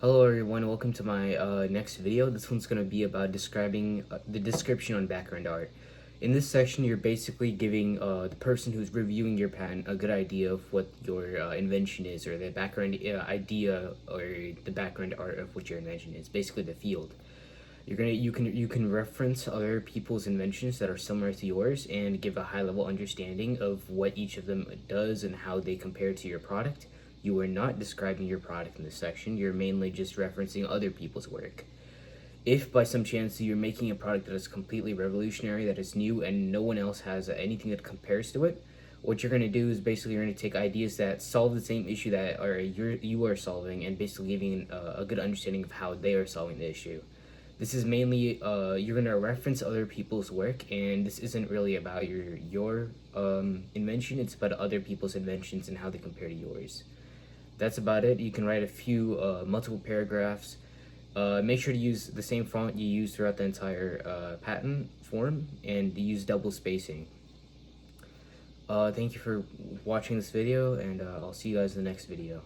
Hello everyone, welcome to my next video. This one's going to be about describing the description on background art. In this section, you're basically giving the person who's reviewing your patent a good idea of what your invention is, or the background idea, or the background art of what your invention is, basically the field. You can reference other people's inventions that are similar to yours and give a high level understanding of what each of them does and how they compare to your product. You are not describing your product in this section, you're mainly just referencing other people's work. If by some chance you're making a product that is completely revolutionary, that is new, and no one else has anything that compares to it, what you're going to do is basically you're going to take ideas that solve the same issue that you are solving, and basically giving a good understanding of how they are solving the issue. This is mainly you're going to reference other people's work, and this isn't really about your invention. It's about other people's inventions and how they compare to yours. That's about it. You can write a few multiple paragraphs. Make sure to use the same font you use throughout the entire patent form, and use double spacing. Thank you for watching this video, and I'll see you guys in the next video.